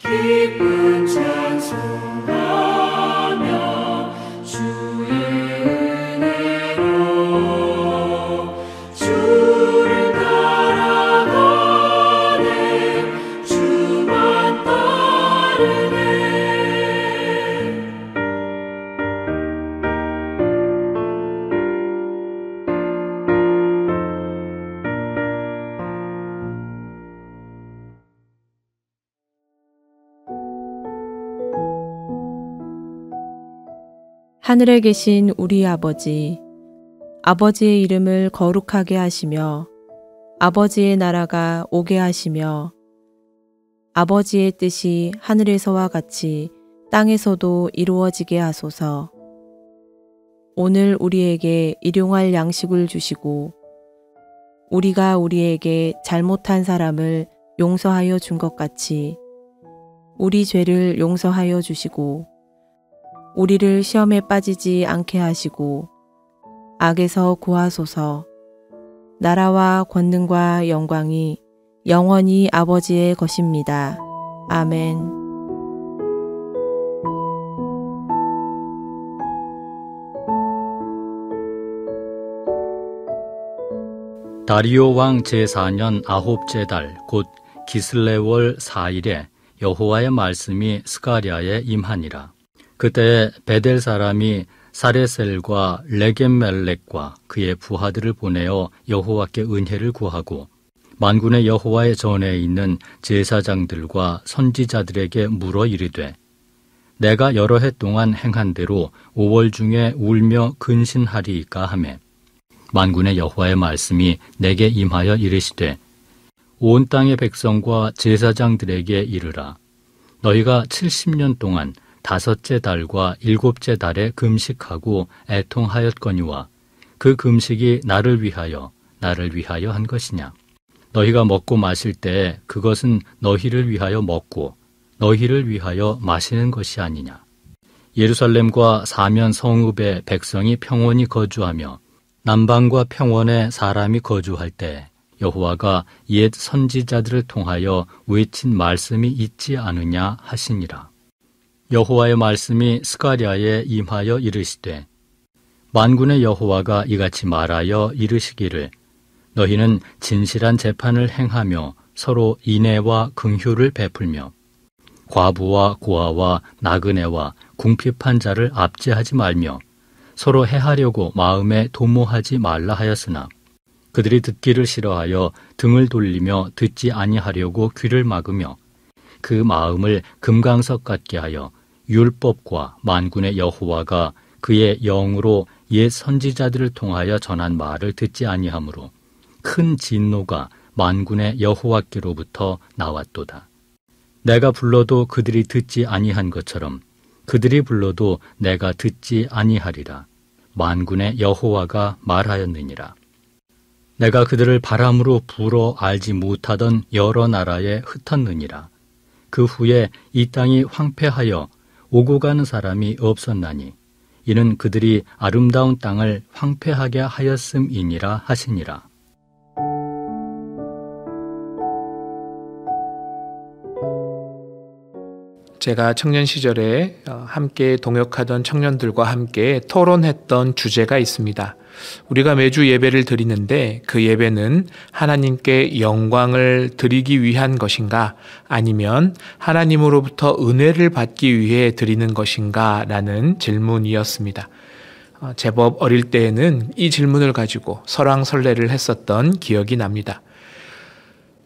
기쁜 찬송하며 주의 은혜로 주를 따라가네 주만 따르네. 하늘에 계신 우리 아버지, 아버지의 이름을 거룩하게 하시며 아버지의 나라가 오게 하시며 아버지의 뜻이 하늘에서와 같이 땅에서도 이루어지게 하소서. 오늘 우리에게 일용할 양식을 주시고 우리가 우리에게 잘못한 사람을 용서하여 준 것 같이 우리 죄를 용서하여 주시고 우리를 시험에 빠지지 않게 하시고 악에서 구하소서. 나라와 권능과 영광이 영원히 아버지의 것입니다. 아멘. 다리오 왕 제4년 아홉째 달 곧 기슬레월 4일에 여호와의 말씀이 스가랴에 임하니라. 그때 베델 사람이 사레셀과 레겜멜렉과 그의 부하들을 보내어 여호와께 은혜를 구하고 만군의 여호와의 전에 있는 제사장들과 선지자들에게 물어 이르되 내가 여러 해 동안 행한 대로 5월 중에 울며 근신하리이까 하매 만군의 여호와의 말씀이 내게 임하여 이르시되 온 땅의 백성과 제사장들에게 이르라. 너희가 70년 동안 5째 달과 7째 달에 금식하고 애통하였거니와 그 금식이 나를 위하여 한 것이냐. 너희가 먹고 마실 때 그것은 너희를 위하여 먹고 너희를 위하여 마시는 것이 아니냐. 예루살렘과 사면 성읍에 백성이 평온히 거주하며 남방과 평원에 사람이 거주할 때 여호와가 옛 선지자들을 통하여 외친 말씀이 있지 않으냐 하시니라. 여호와의 말씀이 스가랴에 임하여 이르시되 만군의 여호와가 이같이 말하여 이르시기를 너희는 진실한 재판을 행하며 서로 인애와 긍휼을 베풀며 과부와 고아와 나그네와 궁핍한 자를 압제하지 말며 서로 해하려고 마음에 도모하지 말라 하였으나 그들이 듣기를 싫어하여 등을 돌리며 듣지 아니하려고 귀를 막으며 그 마음을 금강석 같게 하여 율법과 만군의 여호와가 그의 영으로 옛 선지자들을 통하여 전한 말을 듣지 아니하므로 큰 진노가 만군의 여호와께로부터 나왔도다. 내가 불러도 그들이 듣지 아니한 것처럼 그들이 불러도 내가 듣지 아니하리라. 만군의 여호와가 말하였느니라. 내가 그들을 바람으로 불어 알지 못하던 여러 나라에 흩었느니라. 그 후에 이 땅이 황폐하여 오고 가는 사람이 없었나니 이는 그들이 아름다운 땅을 황폐하게 하였음이니라 하시니라. 제가 청년 시절에 함께 동역하던 청년들과 함께 토론했던 주제가 있습니다. 우리가 매주 예배를 드리는데 그 예배는 하나님께 영광을 드리기 위한 것인가 아니면 하나님으로부터 은혜를 받기 위해 드리는 것인가 라는 질문이었습니다. 제법 어릴 때에는 이 질문을 가지고 설왕설래를 했었던 기억이 납니다.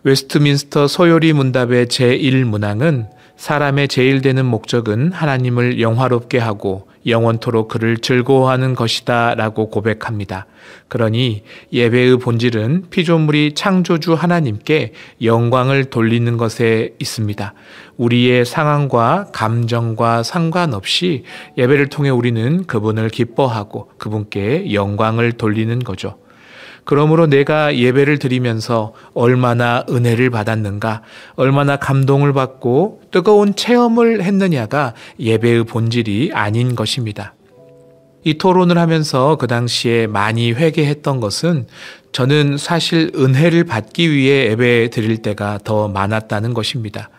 웨스트민스터 소요리 문답의 제1문항은 사람의 제일 되는 목적은 하나님을 영화롭게 하고 영원토록 그를 즐거워하는 것이다 라고 고백합니다. 그러니 예배의 본질은 피조물이 창조주 하나님께 영광을 돌리는 것에 있습니다. 우리의 상황과 감정과 상관없이 예배를 통해 우리는 그분을 기뻐하고 그분께 영광을 돌리는 거죠. 그러므로 내가 예배를 드리면서 얼마나 은혜를 받았는가, 얼마나 감동을 받고 뜨거운 체험을 했느냐가 예배의 본질이 아닌 것입니다. 이 토론을 하면서 그 당시에 많이 회개했던 것은 저는 사실 은혜를 받기 위해 예배 드릴 때가 더 많았다는 것입니다.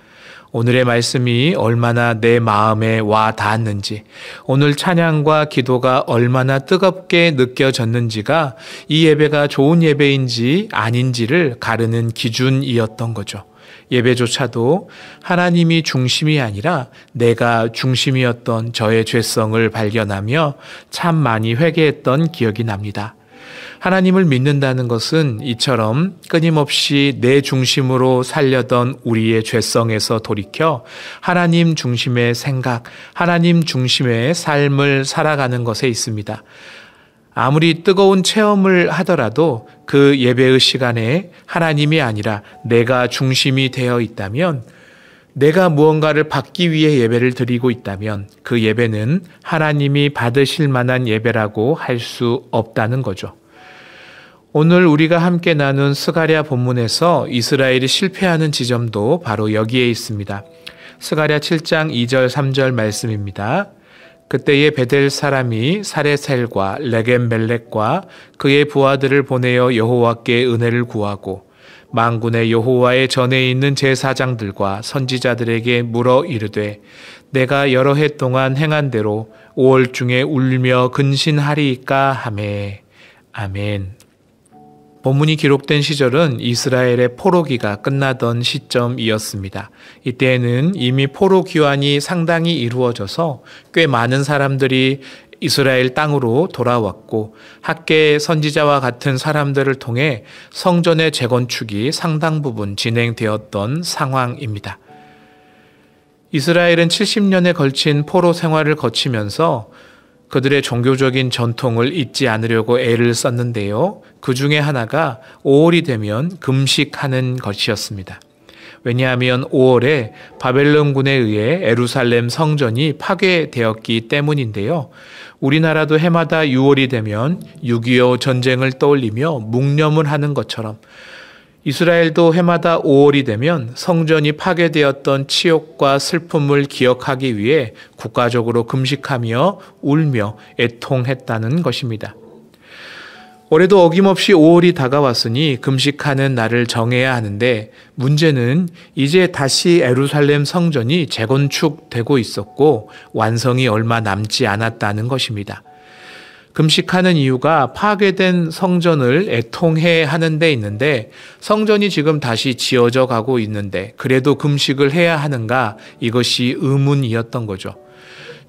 오늘의 말씀이 얼마나 내 마음에 와 닿았는지, 오늘 찬양과 기도가 얼마나 뜨겁게 느껴졌는지가 이 예배가 좋은 예배인지 아닌지를 가르는 기준이었던 거죠. 예배조차도 하나님이 중심이 아니라 내가 중심이었던 저의 죄성을 발견하며 참 많이 회개했던 기억이 납니다. 하나님을 믿는다는 것은 이처럼 끊임없이 내 중심으로 살려던 우리의 죄성에서 돌이켜 하나님 중심의 생각, 하나님 중심의 삶을 살아가는 것에 있습니다. 아무리 뜨거운 체험을 하더라도 그 예배의 시간에 하나님이 아니라 내가 중심이 되어 있다면, 내가 무언가를 받기 위해 예배를 드리고 있다면 그 예배는 하나님이 받으실 만한 예배라고 할 수 없다는 거죠. 오늘 우리가 함께 나눈 스가랴 본문에서 이스라엘이 실패하는 지점도 바로 여기에 있습니다. 스가랴 7장 2절 3절 말씀입니다. 그때에 베델 사람이 사레셀과 레겜멜렉과 그의 부하들을 보내어 여호와께 은혜를 구하고 만군의 여호와의 전에 있는 제사장들과 선지자들에게 물어 이르되 내가 여러 해 동안 행한 대로 5월 중에 울며 근신하리이까 하매. 아멘. 본문이 기록된 시절은 이스라엘의 포로기가 끝나던 시점이었습니다. 이때에는 이미 포로 귀환이 상당히 이루어져서 꽤 많은 사람들이 이스라엘 땅으로 돌아왔고 학계 선지자와 같은 사람들을 통해 성전의 재건축이 상당 부분 진행되었던 상황입니다. 이스라엘은 70년에 걸친 포로 생활을 거치면서 그들의 종교적인 전통을 잊지 않으려고 애를 썼는데요. 그 중에 하나가 5월이 되면 금식하는 것이었습니다. 왜냐하면 5월에 바벨론군에 의해 예루살렘 성전이 파괴되었기 때문인데요. 우리나라도 해마다 6월이 되면 6.25 전쟁을 떠올리며 묵념을 하는 것처럼 이스라엘도 해마다 5월이 되면 성전이 파괴되었던 치욕과 슬픔을 기억하기 위해 국가적으로 금식하며 울며 애통했다는 것입니다. 올해도 어김없이 5월이 다가왔으니 금식하는 날을 정해야 하는데 문제는 이제 다시 예루살렘 성전이 재건축되고 있었고 완성이 얼마 남지 않았다는 것입니다. 금식하는 이유가 파괴된 성전을 애통해 하는 데 있는데 성전이 지금 다시 지어져 가고 있는데 그래도 금식을 해야 하는가, 이것이 의문이었던 거죠.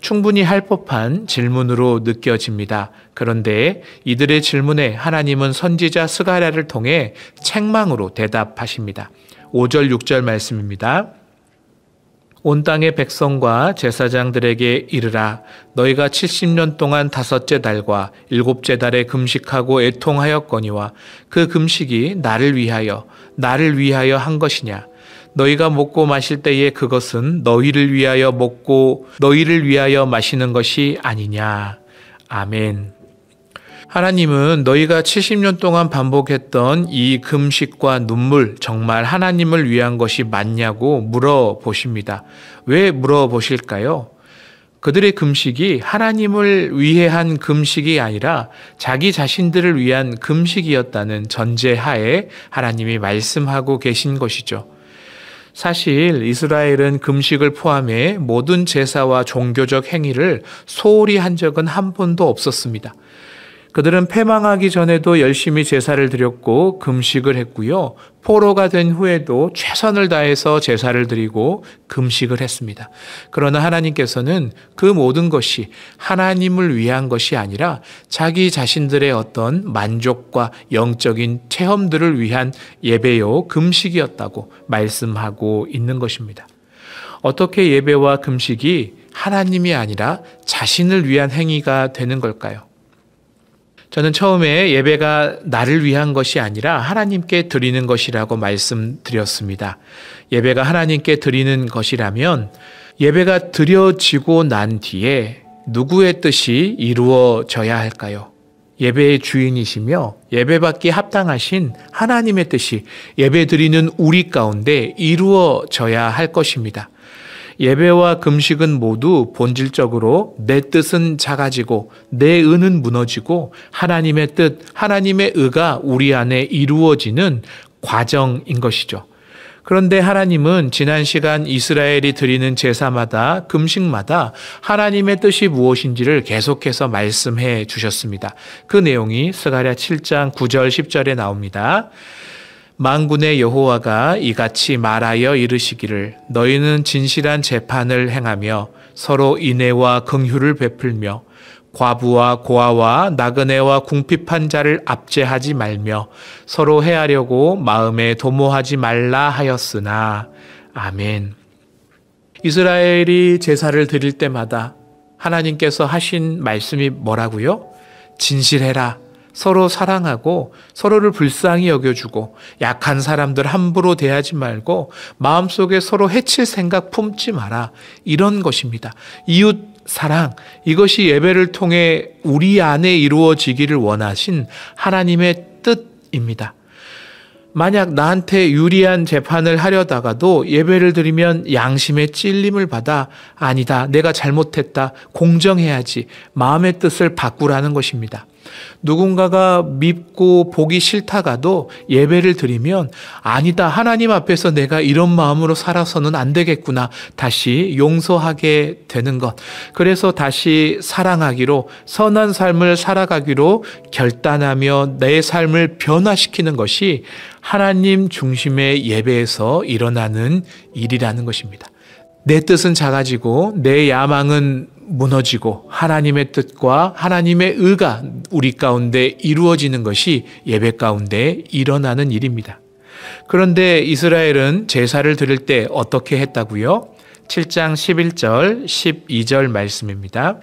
충분히 할 법한 질문으로 느껴집니다. 그런데 이들의 질문에 하나님은 선지자 스가랴를 통해 책망으로 대답하십니다. 5절 6절 말씀입니다. 온 땅의 백성과 제사장들에게 이르라. 너희가 70년 동안 5째 달과 7째 달에 금식하고 애통하였거니와 그 금식이 나를 위하여 한 것이냐. 너희가 먹고 마실 때에 그것은 너희를 위하여 먹고 너희를 위하여 마시는 것이 아니냐. 아멘. 하나님은 너희가 70년 동안 반복했던 이 금식과 눈물, 정말 하나님을 위한 것이 맞냐고 물어보십니다. 왜 물어보실까요? 그들의 금식이 하나님을 위해 한 금식이 아니라 자기 자신들을 위한 금식이었다는 전제하에 하나님이 말씀하고 계신 것이죠. 사실 이스라엘은 금식을 포함해 모든 제사와 종교적 행위를 소홀히 한 적은 한 번도 없었습니다. 그들은 패망하기 전에도 열심히 제사를 드렸고 금식을 했고요. 포로가 된 후에도 최선을 다해서 제사를 드리고 금식을 했습니다. 그러나 하나님께서는 그 모든 것이 하나님을 위한 것이 아니라 자기 자신들의 어떤 만족과 영적인 체험들을 위한 예배요 금식이었다고 말씀하고 있는 것입니다. 어떻게 예배와 금식이 하나님이 아니라 자신을 위한 행위가 되는 걸까요? 저는 처음에 예배가 나를 위한 것이 아니라 하나님께 드리는 것이라고 말씀드렸습니다. 예배가 하나님께 드리는 것이라면 예배가 드려지고 난 뒤에 누구의 뜻이 이루어져야 할까요? 예배의 주인이시며 예배받기 합당하신 하나님의 뜻이 예배 드리는 우리 가운데 이루어져야 할 것입니다. 예배와 금식은 모두 본질적으로 내 뜻은 작아지고 내 의는 무너지고 하나님의 뜻, 하나님의 의가 우리 안에 이루어지는 과정인 것이죠. 그런데 하나님은 지난 시간 이스라엘이 드리는 제사마다 금식마다 하나님의 뜻이 무엇인지를 계속해서 말씀해 주셨습니다. 그 내용이 스가랴 7장 9절 10절에 나옵니다. 만군의 여호와가 이같이 말하여 이르시기를 너희는 진실한 재판을 행하며 서로 인애와 긍휼을 베풀며 과부와 고아와 나그네와 궁핍한 자를 압제하지 말며 서로 해하려고 마음에 도모하지 말라 하였으나. 아멘. 이스라엘이 제사를 드릴 때마다 하나님께서 하신 말씀이 뭐라고요? 진실해라. 서로 사랑하고 서로를 불쌍히 여겨주고 약한 사람들 함부로 대하지 말고 마음속에 서로 해칠 생각 품지 마라. 이런 것입니다. 이웃 사랑, 이것이 예배를 통해 우리 안에 이루어지기를 원하신 하나님의 뜻입니다. 만약 나한테 유리한 재판을 하려다가도 예배를 드리면 양심의 찔림을 받아 아니다, 내가 잘못했다, 공정해야지, 마음의 뜻을 바꾸라는 것입니다. 누군가가 밉고 보기 싫다가도 예배를 드리면 아니다, 하나님 앞에서 내가 이런 마음으로 살아서는 안 되겠구나, 다시 용서하게 되는 것. 그래서 다시 사랑하기로, 선한 삶을 살아가기로 결단하며 내 삶을 변화시키는 것이 하나님 중심의 예배에서 일어나는 일이라는 것입니다. 내 뜻은 작아지고 내 야망은 무너지고 하나님의 뜻과 하나님의 의가 우리 가운데 이루어지는 것이 예배 가운데 일어나는 일입니다. 그런데 이스라엘은 제사를 드릴 때 어떻게 했다고요? 7장 11절 12절 말씀입니다.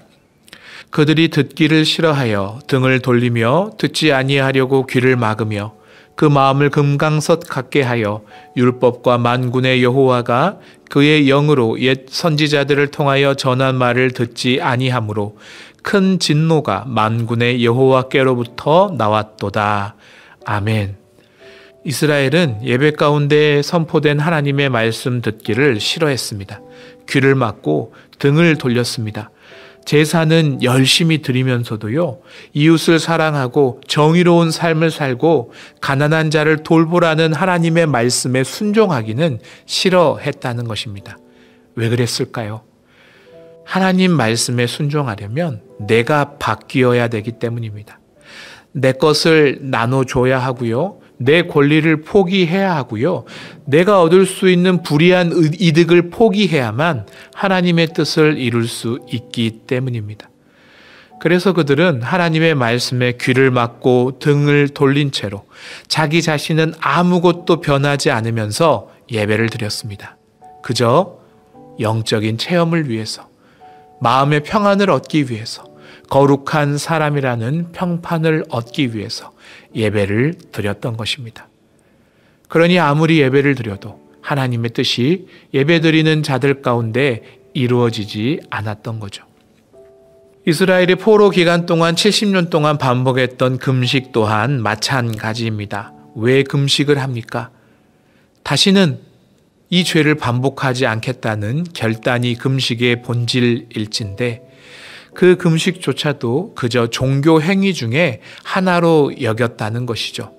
그들이 듣기를 싫어하여 등을 돌리며 듣지 아니하려고 귀를 막으며 그 마음을 금강석 같게 하여 율법과 만군의 여호와가 그의 영으로 옛 선지자들을 통하여 전한 말을 듣지 아니하므로 큰 진노가 만군의 여호와께로부터 나왔도다. 아멘. 이스라엘은 예배 가운데 선포된 하나님의 말씀 듣기를 싫어했습니다. 귀를 막고 등을 돌렸습니다. 제사는 열심히 드리면서도요, 이웃을 사랑하고 정의로운 삶을 살고 가난한 자를 돌보라는 하나님의 말씀에 순종하기는 싫어했다는 것입니다. 왜 그랬을까요? 하나님 말씀에 순종하려면 내가 바뀌어야 되기 때문입니다. 내 것을 나눠줘야 하고요, 내 권리를 포기해야 하고요, 내가 얻을 수 있는 불이한 이득을 포기해야만 하나님의 뜻을 이룰 수 있기 때문입니다. 그래서 그들은 하나님의 말씀에 귀를 막고 등을 돌린 채로 자기 자신은 아무것도 변하지 않으면서 예배를 드렸습니다. 그저 영적인 체험을 위해서, 마음의 평안을 얻기 위해서, 거룩한 사람이라는 평판을 얻기 위해서 예배를 드렸던 것입니다. 그러니 아무리 예배를 드려도 하나님의 뜻이 예배드리는 자들 가운데 이루어지지 않았던 거죠. 이스라엘의 포로 기간 동안 70년 동안 반복했던 금식 또한 마찬가지입니다. 왜 금식을 합니까? 다시는 이 죄를 반복하지 않겠다는 결단이 금식의 본질일진데 그 금식조차도 그저 종교 행위 중에 하나로 여겼다는 것이죠.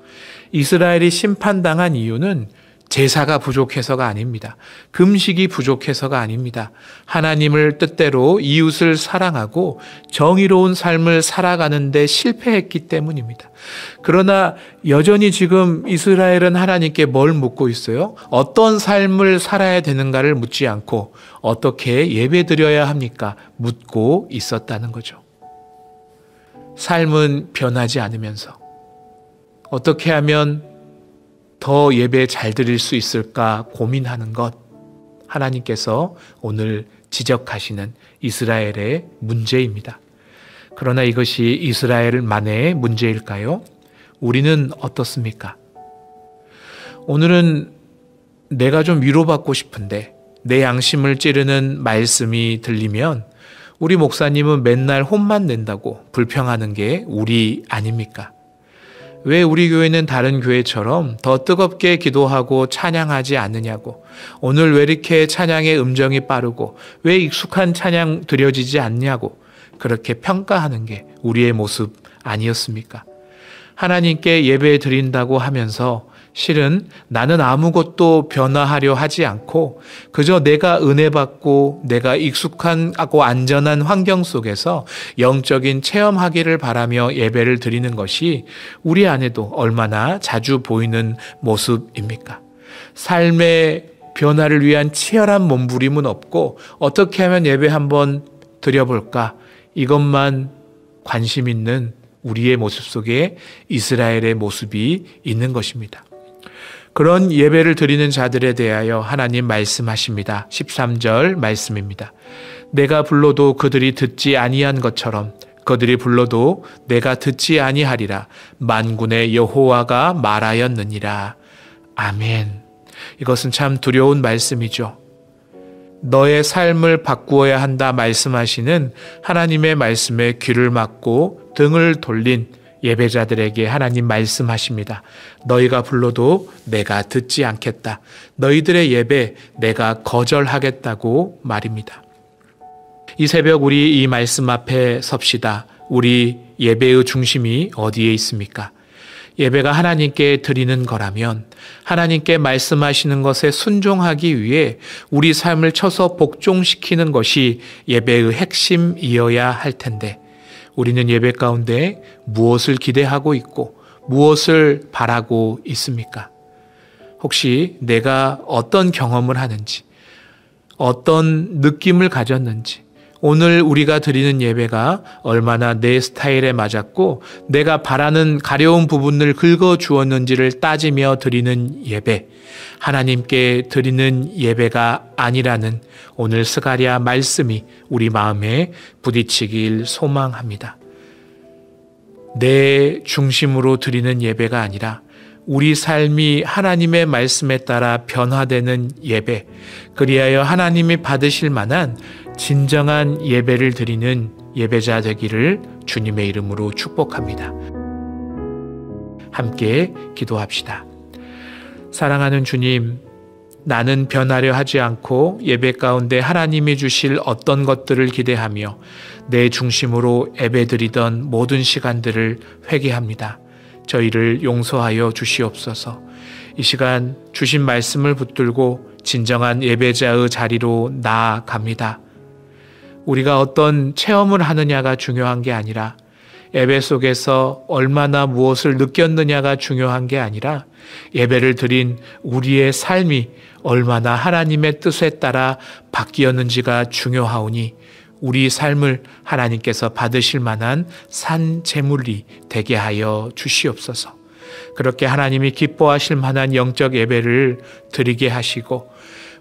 이스라엘이 심판당한 이유는 제사가 부족해서가 아닙니다. 금식이 부족해서가 아닙니다. 하나님을 뜻대로 이웃을 사랑하고 정의로운 삶을 살아가는 데 실패했기 때문입니다. 그러나 여전히 지금 이스라엘은 하나님께 뭘 묻고 있어요? 어떤 삶을 살아야 되는가를 묻지 않고 어떻게 예배드려야 합니까? 묻고 있었다는 거죠. 삶은 변하지 않으면서 어떻게 하면 더 예배 잘 드릴 수 있을까 고민하는 것, 하나님께서 오늘 지적하시는 이스라엘의 문제입니다. 그러나 이것이 이스라엘만의 문제일까요? 우리는 어떻습니까? 오늘은 내가 좀 위로받고 싶은데 내 양심을 찌르는 말씀이 들리면 우리 목사님은 맨날 혼만 낸다고 불평하는 게 우리 아닙니까? 왜 우리 교회는 다른 교회처럼 더 뜨겁게 기도하고 찬양하지 않느냐고, 오늘 왜 이렇게 찬양의 음정이 빠르고 왜 익숙한 찬양 드려지지 않냐고 그렇게 평가하는 게 우리의 모습 아니었습니까? 하나님께 예배 드린다고 하면서 실은 나는 아무것도 변화하려 하지 않고 그저 내가 은혜 받고 내가 익숙하고 안전한 환경 속에서 영적인 체험하기를 바라며 예배를 드리는 것이 우리 안에도 얼마나 자주 보이는 모습입니까? 삶의 변화를 위한 치열한 몸부림은 없고 어떻게 하면 예배 한번 드려볼까? 이것만 관심 있는 우리의 모습 속에 이스라엘의 모습이 있는 것입니다. 그런 예배를 드리는 자들에 대하여 하나님 말씀하십니다. 13절 말씀입니다. 내가 불러도 그들이 듣지 아니한 것처럼 그들이 불러도 내가 듣지 아니하리라. 만군의 여호와가 말하였느니라. 아멘. 이것은 참 두려운 말씀이죠. 너의 삶을 바꾸어야 한다 말씀하시는 하나님의 말씀에 귀를 막고 등을 돌린 예배자들에게 하나님 말씀하십니다. 너희가 불러도 내가 듣지 않겠다. 너희들의 예배 내가 거절하겠다고 말입니다. 이 새벽 우리 이 말씀 앞에 섭시다. 우리 예배의 중심이 어디에 있습니까? 예배가 하나님께 드리는 거라면 하나님께 말씀하시는 것에 순종하기 위해 우리 삶을 쳐서 복종시키는 것이 예배의 핵심이어야 할 텐데 우리는 예배 가운데 무엇을 기대하고 있고 무엇을 바라고 있습니까? 혹시 내가 어떤 경험을 하는지 어떤 느낌을 가졌는지 오늘 우리가 드리는 예배가 얼마나 내 스타일에 맞았고 내가 바라는 가려운 부분을 긁어주었는지를 따지며 드리는 예배, 하나님께 드리는 예배가 아니라는 오늘 스가랴 말씀이 우리 마음에 부딪히길 소망합니다. 내 중심으로 드리는 예배가 아니라 우리 삶이 하나님의 말씀에 따라 변화되는 예배, 그리하여 하나님이 받으실 만한 진정한 예배를 드리는 예배자 되기를 주님의 이름으로 축복합니다. 함께 기도합시다. 사랑하는 주님, 나는 변하려 하지 않고 예배 가운데 하나님이 주실 어떤 것들을 기대하며 내 중심으로 예배드리던 모든 시간들을 회개합니다. 저희를 용서하여 주시옵소서. 이 시간 주신 말씀을 붙들고 진정한 예배자의 자리로 나아갑니다. 우리가 어떤 체험을 하느냐가 중요한 게 아니라 예배 속에서 얼마나 무엇을 느꼈느냐가 중요한 게 아니라 예배를 드린 우리의 삶이 얼마나 하나님의 뜻에 따라 바뀌었는지가 중요하오니 우리 삶을 하나님께서 받으실 만한 산 제물이 되게 하여 주시옵소서. 그렇게 하나님이 기뻐하실 만한 영적 예배를 드리게 하시고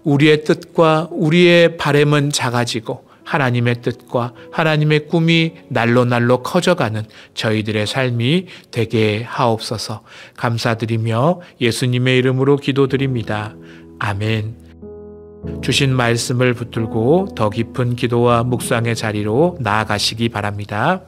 우리의 뜻과 우리의 바람은 작아지고 하나님의 뜻과 하나님의 꿈이 날로 커져가는 저희들의 삶이 되게 하옵소서. 감사드리며 예수님의 이름으로 기도드립니다. 아멘. 주신 말씀을 붙들고 더 깊은 기도와 묵상의 자리로 나아가시기 바랍니다.